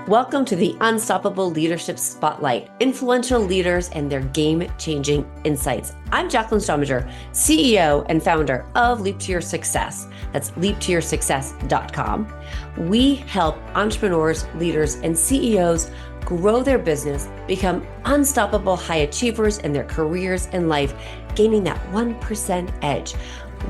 Welcome to the Unstoppable Leadership Spotlight, influential leaders and their game-changing insights. I'm Jacqueline Strominger, CEO and founder of Leap to Your Success. That's leaptoyoursuccess.com. We help entrepreneurs, leaders, and CEOs grow their business, become unstoppable high achievers in their careers and life, gaining that 1% edge.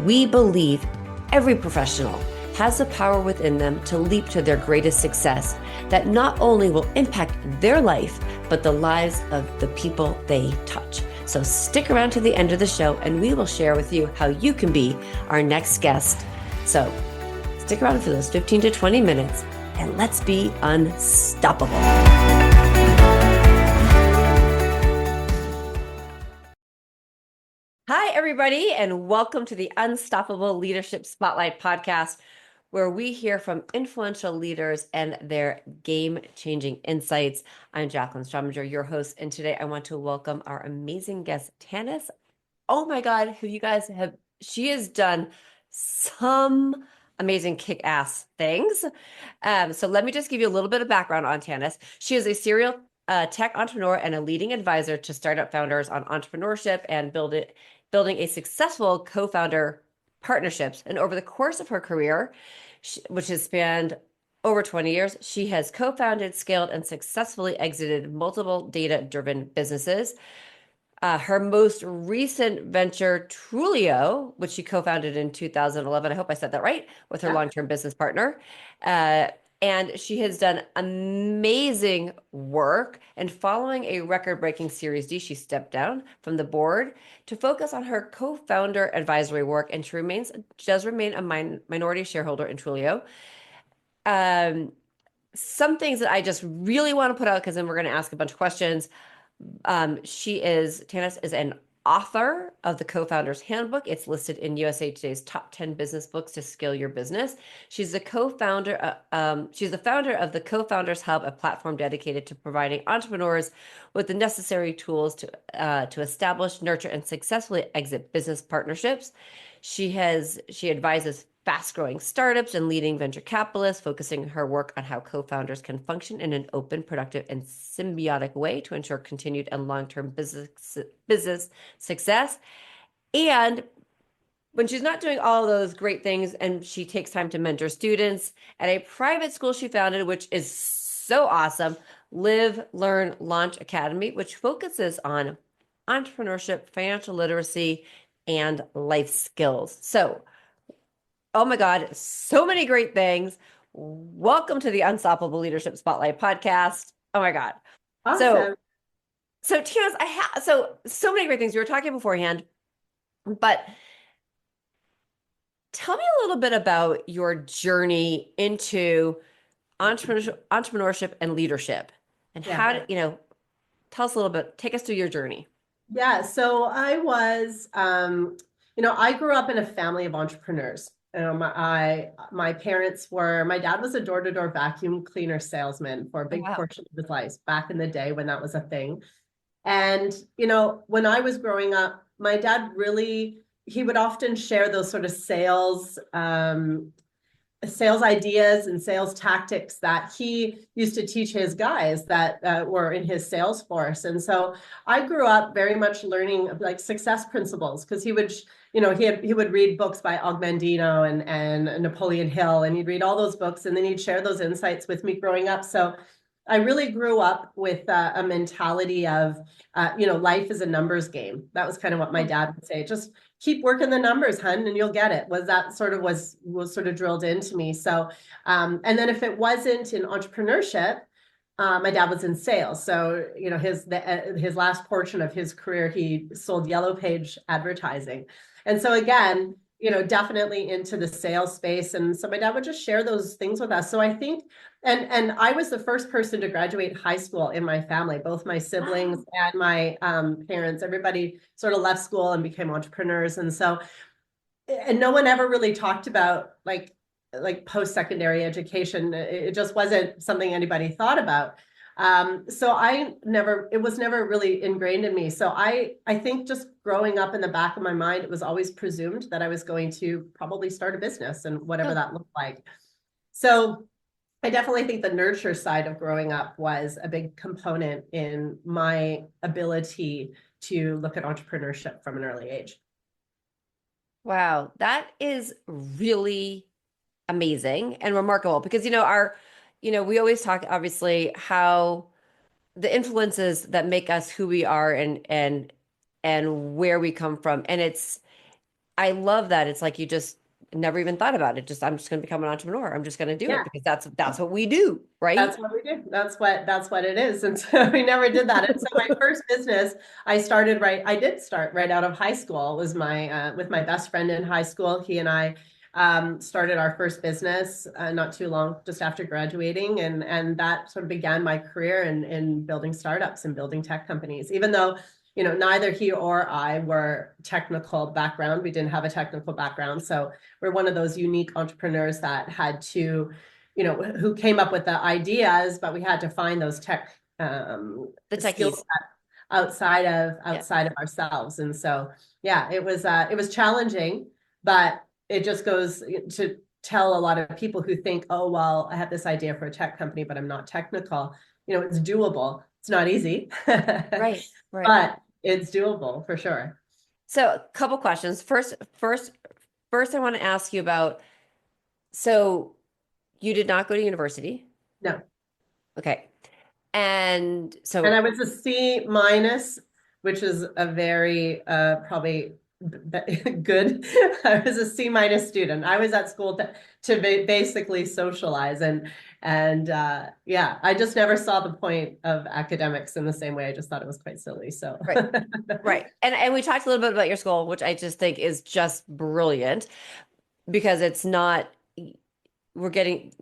We believe every professional has the power within them to leap to their greatest success that not only will impact their life, but the lives of the people they touch. So stick around to the end of the show and we will share with you how you can be our next guest. So stick around for those 15 to 20 minutes and let's be unstoppable. Hi, everybody, and welcome to the Unstoppable Leadership Spotlight podcast, where we hear from influential leaders and their game-changing insights. I'm Jacqueline Strominger, your host, and today I want to welcome our amazing guest, Tanis. Oh my God, she has done some amazing kick-ass things. So let me just give you a little bit of background on Tanis. She is a serial tech entrepreneur and a leading advisor to startup founders on entrepreneurship and building a successful co-founder partnerships. And over the course of her career, which has spanned over 20 years, she has co-founded, scaled, and successfully exited multiple data-driven businesses. Her most recent venture, Trulio, which she co-founded in 2011, I hope I said that right, with her long-term business partner. And she has done amazing work. And following a record-breaking Series D, she stepped down from the board to focus on her co-founder advisory work, and she does remain a minority shareholder in Trulio. Some things that I just really want to put out, because then we're going to ask a bunch of questions. Tanis is an author of the Co-Founders Handbook. It's listed in USA Today's top 10 business books to scale your business. She's the founder of the Co-Founders Hub, a platform dedicated to providing entrepreneurs with the necessary tools to establish, nurture, and successfully exit business partnerships. She advises fast-growing startups and leading venture capitalists, focusing her work on how co-founders can function in an open, productive, and symbiotic way to ensure continued and long-term business success. And when she's not doing all of those great things, and she takes time to mentor students at a private school she founded, which is so awesome, Live, Learn, Launch Academy, which focuses on entrepreneurship, financial literacy, and life skills. So, oh my God, so many great things. Welcome to the Unstoppable Leadership Spotlight podcast. Oh my God. Awesome. So Tanis, so many great things. We were talking beforehand, but tell me a little bit about your journey into entrepreneurship and leadership, and how tell us a little bit, take us through your journey. Yeah. So I was, I grew up in a family of entrepreneurs. My parents my dad was a door-to-door vacuum cleaner salesman for a big portion of his life back in the day when that was a thing. And, when I was growing up, my dad he would often share those sort of sales ideas and sales tactics that he used to teach his guys that were in his sales force. And so I grew up very much learning like success principles, because he would, he would read books by Og Mandino and Napoleon Hill, and he'd read all those books, and then he'd share those insights with me growing up. So I really grew up with a mentality of, life is a numbers game. That was kind of what my dad would say. Just keep working the numbers, hun, and you'll get it. Was sort of drilled into me. So, and then if it wasn't in entrepreneurship, my dad was in sales. So, his last portion of his career, he sold Yellow Page advertising. And so again, definitely into the sales space. And so my dad would just share those things with us. So I think, and I was the first person to graduate high school in my family. Both my siblings and my parents, everybody sort of left school and became entrepreneurs. And so, and no one ever really talked about like post-secondary education. It just wasn't something anybody thought about. So it was never really ingrained in me. So I think just growing up in the back of my mind, it was always presumed that I was going to probably start a business and whatever that looked like. So I definitely think the nurture side of growing up was a big component in my ability to look at entrepreneurship from an early age. Wow, that is really amazing and remarkable because we always talk obviously how the influences that make us who we are and where we come from. And I love that. It's like you just never even thought about it. Just I'm just going to become an entrepreneur. I'm just going to do it Yeah. because that's what we do, right? That's what we do. That's what it is. And so we never did that. And so my first business, I did start right out of high school. It was my with my best friend in high school. He and I started our first business not too long just after graduating, and that sort of began my career in building startups and building tech companies. Even though neither he or I were technical background, we didn't have a technical background, so we're one of those unique entrepreneurs that had to who came up with the ideas, but we had to find those tech The skills techies. Yeah. outside of ourselves. And so, yeah, it was challenging, but it just goes to tell a lot of people who think, oh, well, I have this idea for a tech company, but I'm not technical. It's doable. It's not easy, Right, right. but it's doable for sure. So a couple questions. First, I want to ask you about, so you did not go to university. No. Okay. And And I so, was a C minus, which is a very probably good. I was a C minus student. I was at school to basically socialize and yeah, I just never saw the point of academics in the same way. I just thought it was quite silly. So right, right. And we talked a little bit about your school, which I just think is just brilliant because it's not, we're getting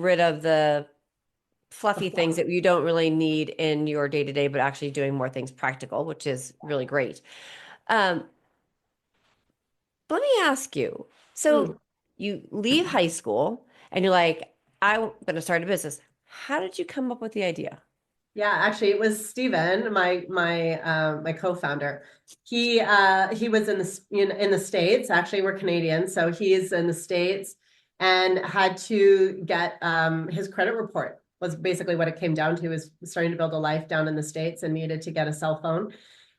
rid of the fluffy things that you don't really need in your day to day, but actually doing more things practical, which is really great. Um, Let me ask you. So Mm. you leave high school and you're like, I'm going to start a business. How did you come up with the idea? Yeah, actually, it was Steven, my co-founder. He was in the States. Actually, we're Canadian, so he's in the States and had to get his credit report was basically what it came down to, is starting to build a life down in the States and needed to get a cell phone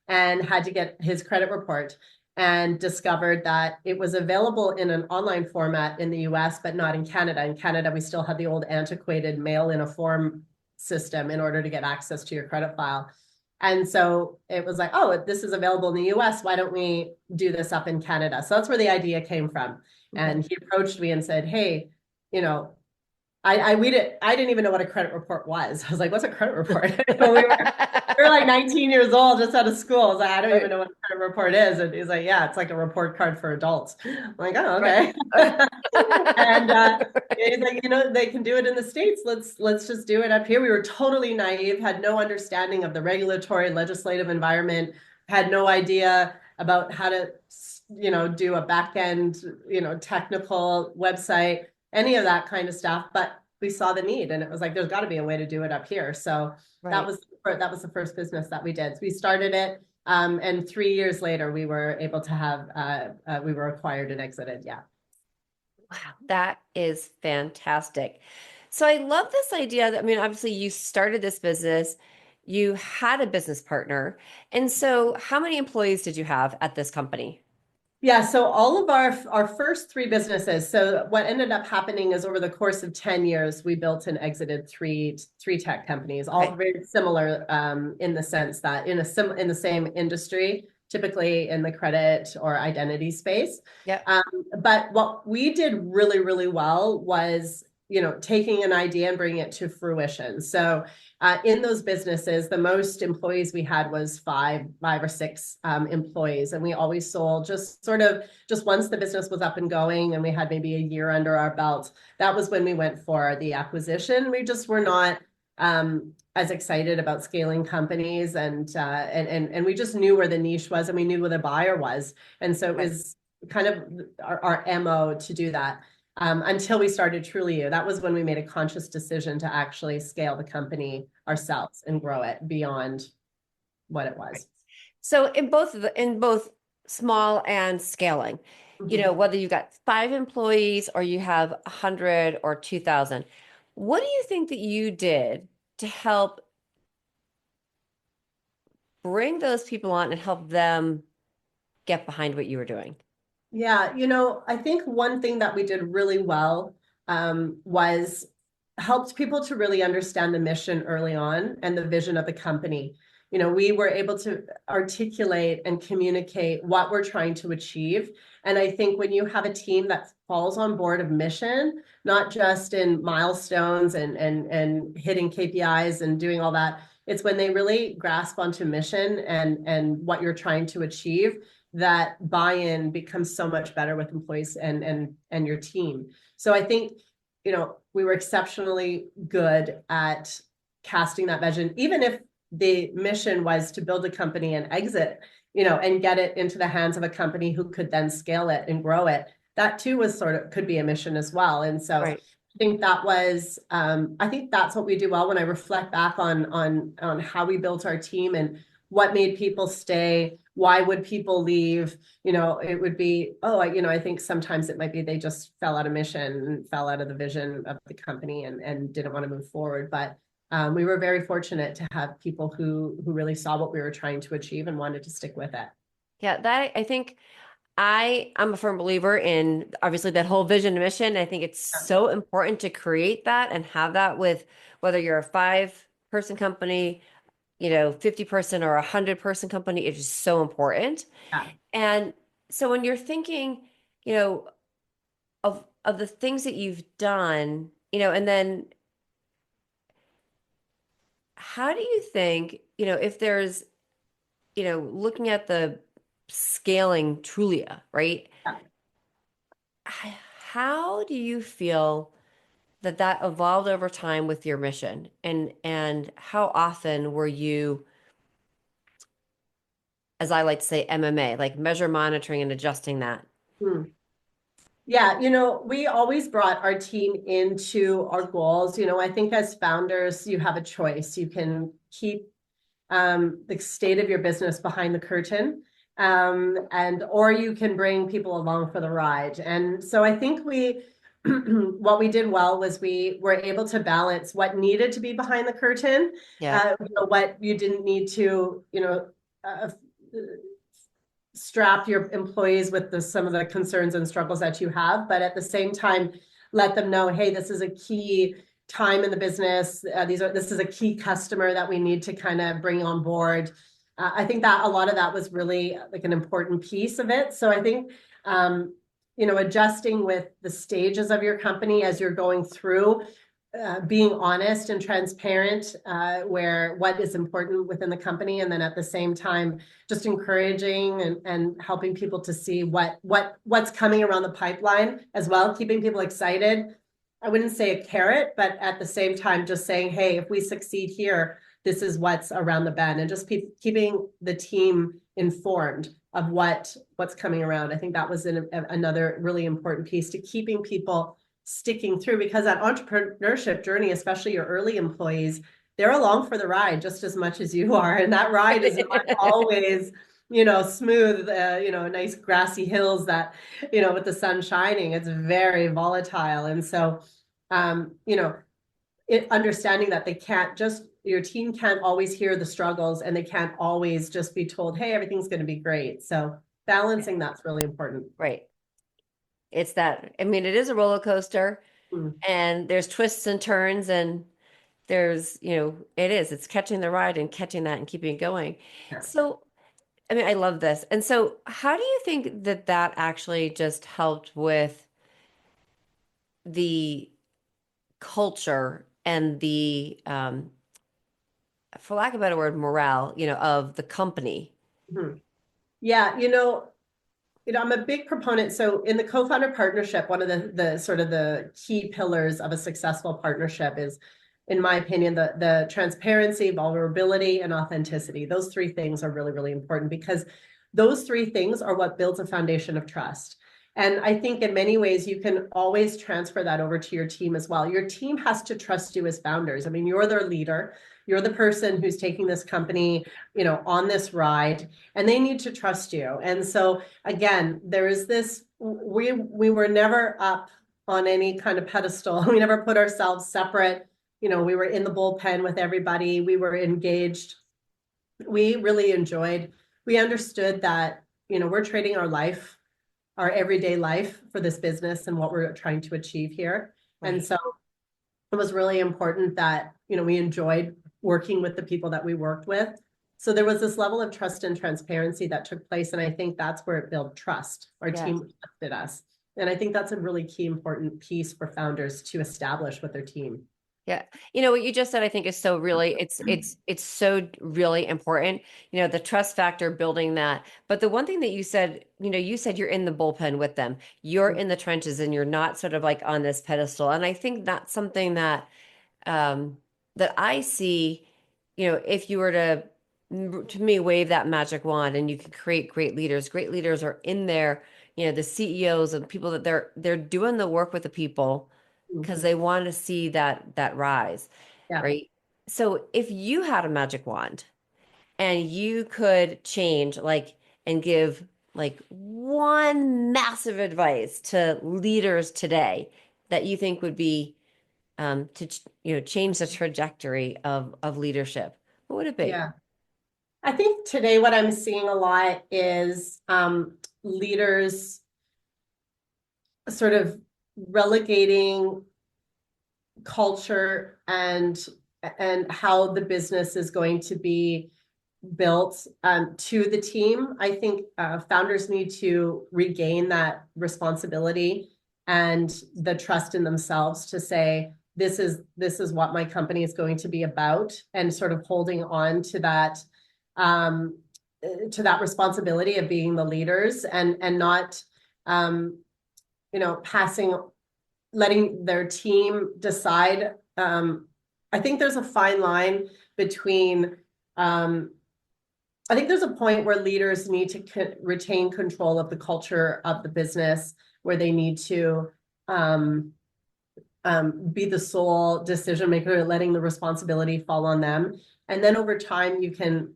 and had to get his credit report and discovered that it was available in an online format in the US, but not in Canada. In Canada, we still had the old antiquated mail in a form system in order to get access to your credit file. And so it was like, oh, this is available in the US. Why don't we do this up in Canada? So that's where the idea came from. Okay. And he approached me and said, hey, you know, I didn't even know what a credit report was. I was like, what's a credit report? We were like 19 years old, just out of school. I was like, I don't even Right. know what a credit report is. And he's like, yeah, it's like a report card for adults. I'm like, oh, Right. okay. And he's like, they can do it in the States. Let's just do it up here. We were totally naive, had no understanding of the regulatory legislative environment, had no idea about how to, do a back end, technical website, any of that kind of stuff. But we saw the need, and it was like, there's got to be a way to do it up here. So that Right. was the first business that we did. So we started it, and 3 years later, we were able to we were acquired and exited. Yeah. Wow, that is fantastic. So I love this idea that, I mean, obviously you started this business, you had a business partner. And so how many employees did you have at this company? Yeah, so all of our first three businesses. So what ended up happening is over the course of 10 years, we built and exited three tech companies, all Okay. very similar in the sense that in the same industry, typically in the credit or identity space. Yep. Um, but what we did really, really well was, taking an idea and bringing it to fruition. So in those businesses, the most employees we had was five or six employees, and we always sold just once the business was up and going, and we had maybe a year under our belt. That was when we went for the acquisition. We just were not as excited about scaling companies, and we just knew where the niche was, and we knew where the buyer was, and so it Right. was kind of our MO to do that. Until we started Trulio. That was when we made a conscious decision to actually scale the company ourselves and grow it beyond what it Right. was. So in both small and scaling, Mhm. whether you got 5 employees or you have 100 or 2,000, What do you think that you did to help bring those people on and help them get behind what you were doing? Yeah, I think one thing that we did really well was helped people to really understand the mission early on and the vision of the company. We were able to articulate and communicate what we're trying to achieve. And I think when you have a team that falls on board of mission, not just in milestones and hitting KPIs and doing all that, it's when they really grasp onto mission and what you're trying to achieve, that buy-in becomes so much better with employees and your team. So I think, we were exceptionally good at casting that vision, even if the mission was to build a company and exit, and get it into the hands of a company who could then scale it and grow it. That too was could be a mission as well. And so Right. I think I think that's what we do well. When I reflect back on how we built our team and what made people stay, why would people leave? It would be, I think sometimes it might be they just fell out of mission and fell out of the vision of the company and didn't want to move forward. But we were very fortunate to have people who really saw what we were trying to achieve and wanted to stick with it. Yeah, that I think I'm a firm believer in obviously that whole vision and mission. I think it's so important to create that and have that with whether you're a 5-person company, 50-person or 100-person company. It is so important. Yeah. And so when you're thinking, of the things that you've done, and then how do you think, if there's, looking at the scaling Trulia, right? Yeah. How do you feel that that evolved over time with your mission? And how often were you, as I like to say, MMA, like measure, monitoring, and adjusting that? Hmm. Yeah, we always brought our team into our goals. I think as founders, you have a choice. You can keep the state of your business behind the curtain, or you can bring people along for the ride. And so I think what we did well was we were able to balance what needed to be behind the curtain, Yeah. what you didn't need to, uh, strap your employees with some of the concerns and struggles that you have, but at the same time, let them know, hey, this is a key time in the business. This is a key customer that we need to kind of bring on board. I think that a lot of that was really like an important piece of it. So I think, adjusting with the stages of your company as you're going through, being honest and transparent, where what is important within the company, and then at the same time just encouraging and helping people to see what's coming around the pipeline as well, keeping people excited. I wouldn't say a carrot, but at the same time just saying, hey, if we succeed here, this is what's around the bend, and just keeping the team informed of what's coming around. I think that was another really important piece to keeping people sticking through, because that entrepreneurship journey, especially your early employees, they're along for the ride just as much as you are. And that ride is not always, smooth, nice grassy hills that, with the sun shining. It's very volatile. And so, understanding that your team can't always hear the struggles, and they can't always just be told, hey, everything's going to be great. So balancing that's really important. Right. It's that, I mean, it is a roller coaster Mm. and there's twists and turns and it's catching the ride and catching that and keeping it going. Yeah. So, I mean, I love this. And so how do you think that that actually just helped with the culture and the, for lack of a better word, morale, of the company? Mhm. Yeah, I'm a big proponent. So in the co-founder partnership, one of the sort of the key pillars of a successful partnership is, in my opinion, the transparency, vulnerability, and authenticity. Those three things are really, really important, because those three things are what builds a foundation of trust. And I think in many ways, you can always transfer that over to your team as well. Your team has to trust you as founders. I mean, you're their leader. You're the person who's taking this company, on this ride, and they need to trust you. And so again, there is this, we were never up on any kind of pedestal. We never put ourselves separate. We were in the bullpen with everybody. We were engaged. We really enjoyed, we understood that, we're trading our life, our everyday life for this business and what we're trying to achieve here. Right. And so it was really important that, we enjoyed working with the people that we worked with. So there was this level of trust and transparency that took place. And I think that's where it built trust. Our team trusted us. And I think that's a really key, important piece for founders to establish with their team. Yeah. What you just said, I think is so really, it's so really important, the trust factor, building that. But the one thing that you said, you said you're in the bullpen with them, you're in the trenches and you're not sort of like on this pedestal. And I think that's something that I see, if you were to me, wave that magic wand and you can create great leaders. Great leaders are in there, the CEOs and people that they're doing the work with the people because they want to see that rise, Yeah. right? So if you had a magic wand and you could change and give one massive advice to leaders today that you think would be to change the trajectory of leadership, what would it be? Yeah. I think today what I'm seeing a lot is leaders sort of relegating culture and how the business is going to be built to the team. I think founders need to regain that responsibility and the trust in themselves to say, this is what my company is going to be about, and sort of holding on to that responsibility of being the leaders and not letting their team decide. I think there's a fine line between I think there's a point where leaders need to retain control of the culture of the business, where they need to be the sole decision maker, letting the responsibility fall on them. And then over time, you can,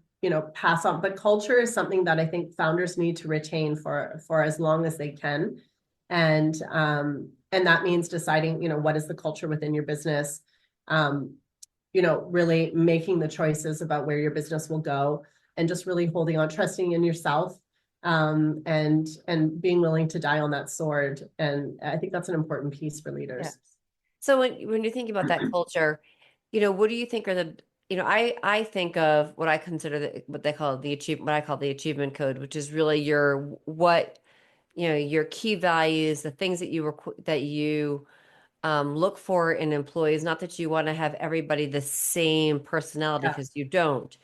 pass on. But culture is something that I think founders need to retain for as long as they can. And that means deciding, what is the culture within your business, really making the choices about where your business will go, and just really holding on, trusting in yourself, and being willing to die on that sword. And I think that's an important piece for leaders. Yeah. So when you think about that culture, what do you think are I think of what I consider what I call the achievement code, which is really your key values, the things that you look for in employees. Not that you want to have everybody the same personality, Yeah. because you don't,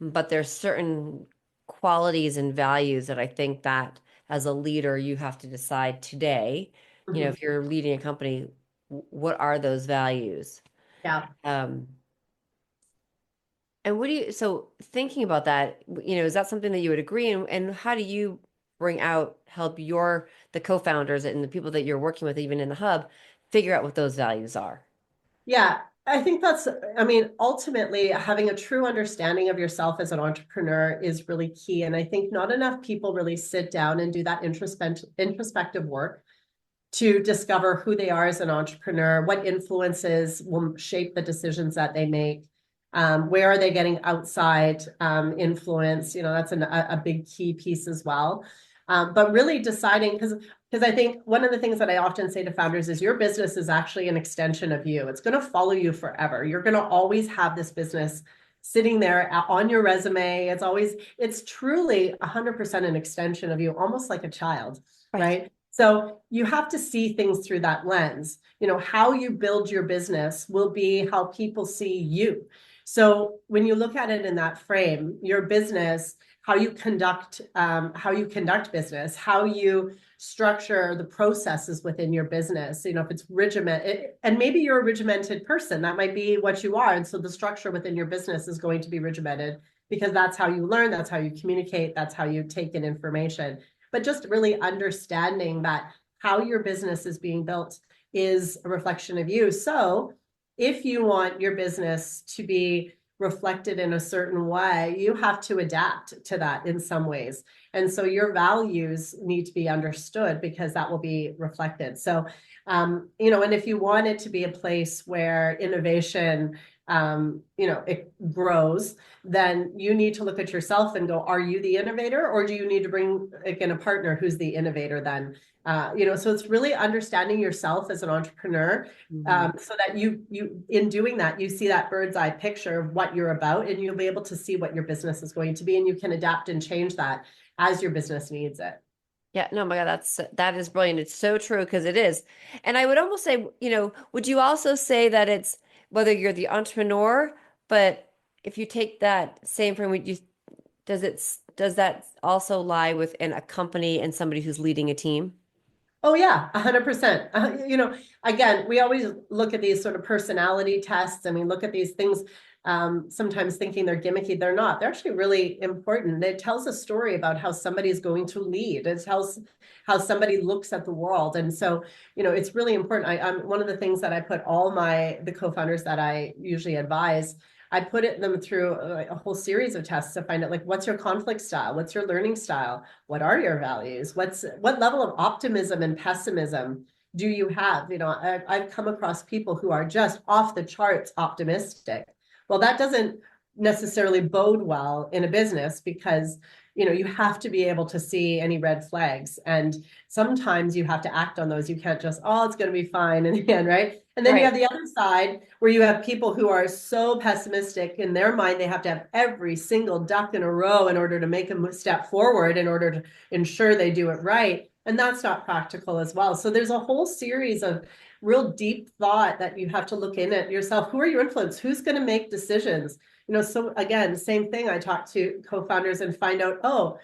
but there's certain qualities and values that I think that as a leader you have to decide today. Mhm. If you're leading a company, what are those values? Yeah. And so thinking about that, is that something that you would agree? And how do you help the co-founders and the people that you're working with, even in the hub, figure out what those values are? Yeah, I think ultimately having a true understanding of yourself as an entrepreneur is really key. And I think not enough people really sit down and do that introspective work to discover who they are as an entrepreneur, what influences will shape the decisions that they make, where are they getting outside influence? That's a big key piece as well. But really deciding, because I think one of the things that I often say to founders is your business is actually an extension of you. It's going to follow you forever. You're going to always have this business sitting there on your resume. It's truly 100% an extension of you, almost like a child, right? So you have to see things through that lens. How you build your business will be how people see you. So when you look at it in that frame, your business, how you conduct business, how you structure the processes within your business, if it's regimented, and maybe you're a regimented person, that might be what you are. And so the structure within your business is going to be regimented because that's how you learn, that's how you communicate, that's how you take in information. But just really understanding that how your business is being built is a reflection of you. So if you want your business to be reflected in a certain way, you have to adapt to that in some ways. And so your values need to be understood because that will be reflected. So, and if you want it to be a place where innovation, it grows, then you need to look at yourself and go, are you the innovator, or do you need to bring again a partner who's the innovator then? So it's really understanding yourself as an entrepreneur, so that you in doing that, you see that bird's eye picture of what you're about, and you'll be able to see what your business is going to be, and you can adapt and change that as your business needs it. Yeah, no, my God, that is brilliant. It's so true because it is. And I would almost say, would you also say that it's whether you're the entrepreneur, but if you take that same frame, does that also lie within a company and somebody who's leading a team? Oh yeah, 100%. Again, we always look at these sort of personality tests, and we look at these things, sometimes thinking they're gimmicky. They're not. They're actually really important. It tells a story about how somebody's going to lead. It tells how somebody looks at the world. And so, it's really important. I'm one of the things that I put all the co-founders that I usually advise, I put them through a whole series of tests to find out, like, what's your conflict style? What's your learning style? What are your values? What level of optimism and pessimism do you have? I've come across people who are just off the charts optimistic. Well, that doesn't necessarily bode well in a business, because you have to be able to see any red flags, and sometimes you have to act on those. You can't just, oh, it's going to be fine in the end, right? And then you have the other side where you have people who are so pessimistic in their mind, they have to have every single duck in a row in order to make a step forward, in order to ensure they do it right. And that's not practical as well. So there's a whole series of real deep thought that you have to look in at yourself. Who are your influence? Who's going to make decisions? So again, same thing. I talk to co-founders and find out,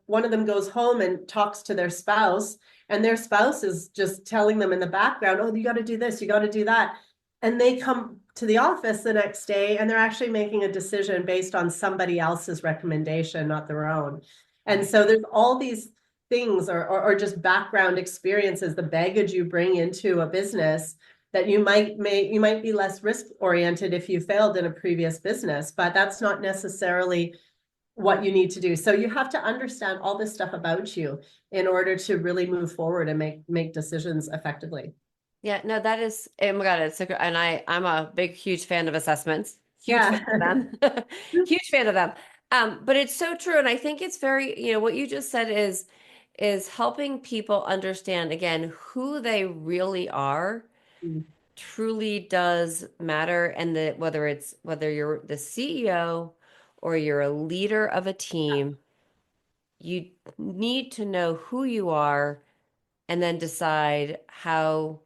one of them goes home and talks to their spouse, and their spouse is just telling them in the background, oh, you got to do this, you got to do that. And they come to the office the next day, and they're actually making a decision based on somebody else's recommendation, not their own. And so there's all these things, or just background experiences, the baggage you bring into a business, that you might be less risk oriented if you failed in a previous business, but that's not necessarily what you need to do. So you have to understand all this stuff about you in order to really move forward and make decisions effectively. Yeah, no, that is, oh my God, and I'm a big, huge fan of assessments, huge Yeah. fan of them, huge fan of them. But it's so true. And I think it's very, what you just said is helping people understand again who they really are truly does matter. And that whether you're the CEO or you're a leader of a team, you need to know who you are and then decide how,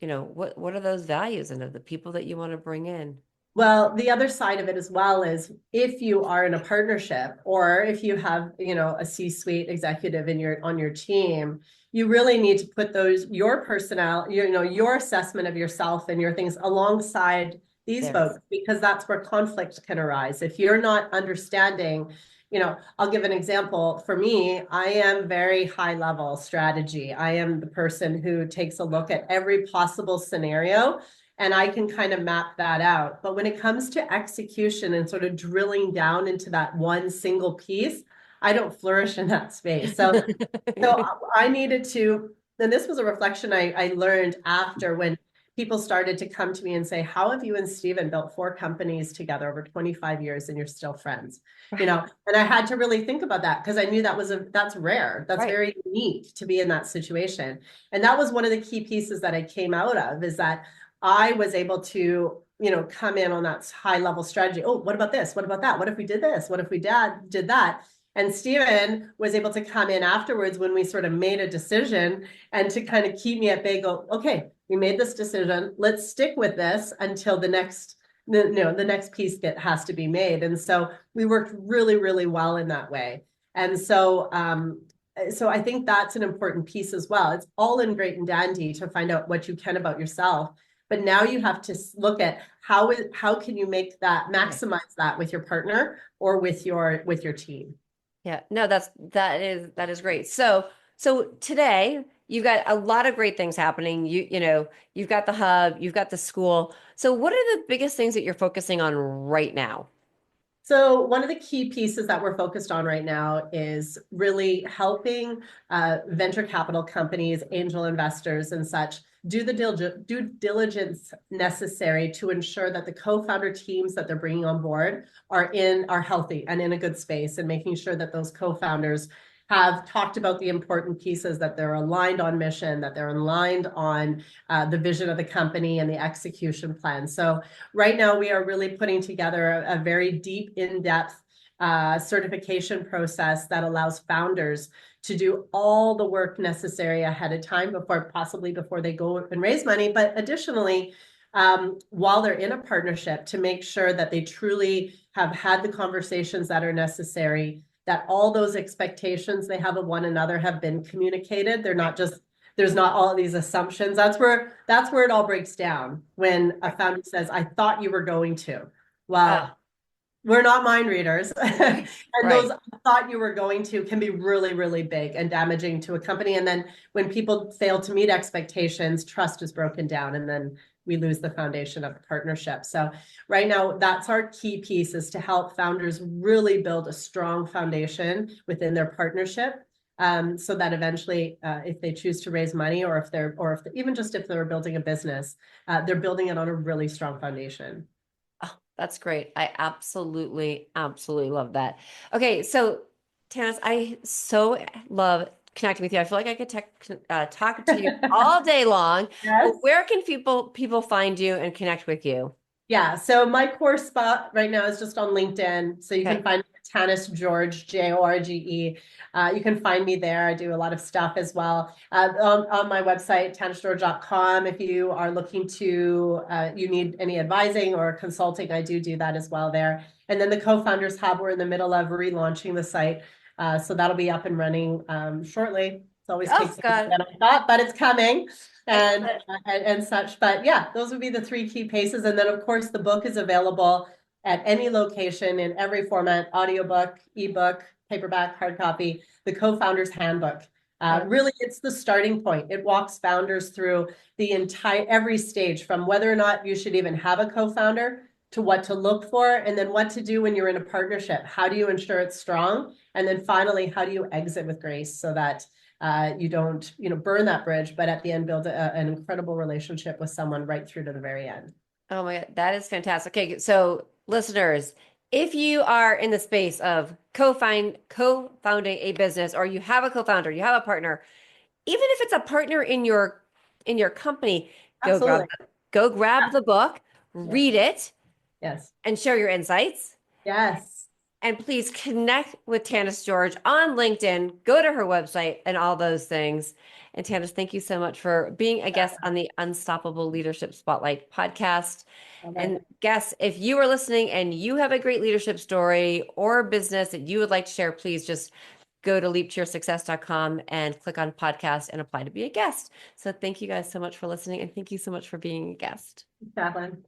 what are those values and of the people that you want to bring in. Well, the other side of it as well is, if you are in a partnership, or if you have, a C-suite executive on your team, you really need to put your personnel, your assessment of yourself and your things alongside these folks, because that's where conflict can arise. If you're not understanding, I'll give an example. For me, I am very high level strategy. I am the person who takes a look at every possible scenario, and I can kind of map that out. But when it comes to execution and sort of drilling down into that one single piece, I don't flourish in that space. So I needed to, and this was a reflection I learned after, when people started to come to me and say, how have you and Stephen built 4 companies together over 25 years and you're still friends? And I had to really think about that, because I knew that's rare. That's very unique to be in that situation. And that was one of the key pieces that I came out of, is that I was able to, come in on that high level strategy. Oh, what about this? What about that? What if we did this? What if we did that? And Stephen was able to come in afterwards when we sort of made a decision, and to kind of keep me at bay, go, okay, we made this decision. Let's stick with this until the next piece has to be made. And so we worked really, really well in that way. And so, I think that's an important piece as well. It's all in great and dandy to find out what you can about yourself, but now you have to look at how can you maximize that with your partner or with your team. Yeah, no, that is great. So today you've got a lot of great things happening. You've got the hub, you've got the school. So what are the biggest things that you're focusing on right now? So one of the key pieces that we're focused on right now is really helping venture capital companies, angel investors, and such do the due diligence necessary to ensure that the co-founder teams that they're bringing on board are healthy and in a good space, and making sure that those co-founders have talked about the important pieces, that they're aligned on mission, that they're aligned on the vision of the company and the execution plan. So right now we are really putting together a very deep, in-depth certification process that allows founders to do all the work necessary ahead of time before they go and raise money. But additionally, while they're in a partnership, to make sure that they truly have had the conversations that are necessary, that all those expectations they have of one another have been communicated. There's not all of these assumptions. That's where it all breaks down, when a founder says, I thought you were going to. Well, we're not mind readers. And those I thought you were going to can be really, really big and damaging to a company. And then when people fail to meet expectations, trust is broken down, and then we lose the foundation of the partnership. So right now, that's our key piece, is to help founders really build a strong foundation within their partnership. So that eventually, if they choose to raise money, or if they're building a business, they're building it on a really strong foundation. Oh, that's great. I absolutely love that. Okay, so Tanis, I so love connecting with you. I feel like I could talk to you all day long. Yes. But where can people find you and connect with you? Yeah, so my core spot right now is just on LinkedIn. So you can find me at Tanis George, George. You can find me there. I do a lot of stuff as well. On my website, tanisgeorge.com. If you are looking to, you need any advising or consulting, I do that as well there. And then the Co-Founders Hub, we're in the middle of relaunching the site. So that'll be up and running shortly. It always takes longer than I thought, but it's coming. And such. But yeah, those would be the three key pieces. And then of course the book is available at any location in every format: audiobook, ebook, paperback, hard copy. The Co-Founders Handbook. Really, it's the starting point. It walks founders through every stage, from whether or not you should even have a co-founder, to what to look for, and then what to do when you're in a partnership. How do you ensure it's strong? And then finally, how do you exit with grace, so that you don't, burn that bridge, but at the end build an incredible relationship with someone right through to the very end. Oh my God, that is fantastic. Okay, so listeners, if you are in the space of co-founding a business, or you have a co-founder, you have a partner, even if it's a partner in your company, go grab the book, read it, yes, and share your insights. Yes. And please connect with Tanis George on LinkedIn, go to her website and all those things. And Tanis, thank you so much for being a guest on the Unstoppable Leadership Spotlight podcast. And guests, if you are listening and you have a great leadership story or business that you would like to share, please just go to leaptoyoursuccess.com and click on podcast and apply to be a guest. So thank you guys so much for listening, and thank you so much for being a guest. Jacqueline.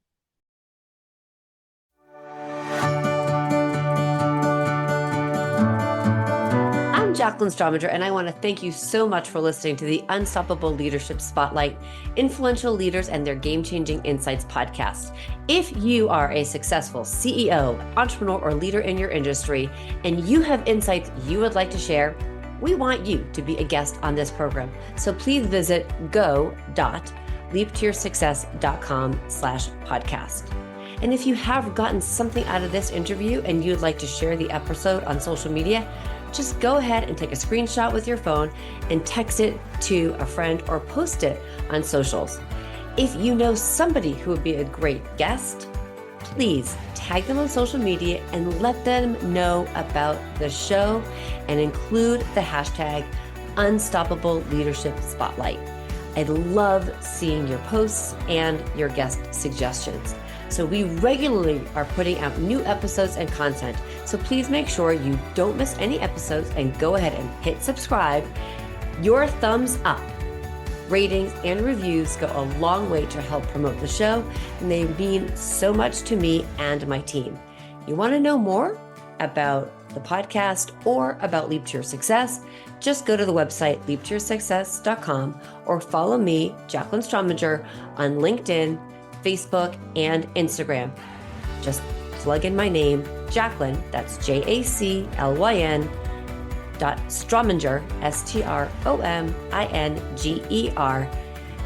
I'm Jacqueline Strominger, and I want to thank you so much for listening to the Unstoppable Leadership Spotlight, Influential Leaders and Their Game-Changing Insights podcast. If you are a successful CEO, entrepreneur, or leader in your industry, and you have insights you would like to share, we want you to be a guest on this program. So please visit go.leaptoyoursuccess.com/podcast. And if you have gotten something out of this interview and you'd like to share the episode on social media, just go ahead and take a screenshot with your phone and text it to a friend or post it on socials. If you know somebody who would be a great guest, please tag them on social media and let them know about the show, and include the hashtag Unstoppable Leadership Spotlight. I love seeing your posts and your guest suggestions. So we regularly are putting out new episodes and content. So please make sure you don't miss any episodes, and go ahead and hit subscribe. Your thumbs up, ratings, and reviews go a long way to help promote the show, and they mean so much to me and my team. You want to know more about the podcast or about Leap to Your Success, just go to the website leaptoyoursuccess.com or follow me, Jacqueline Strominger, on LinkedIn, Facebook, and Instagram. Just plug in my name, Jacqueline, that's Jaclyn .Strominger, Strominger,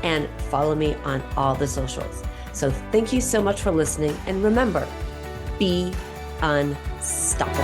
and follow me on all the socials. So thank you so much for listening. And remember, be unstoppable.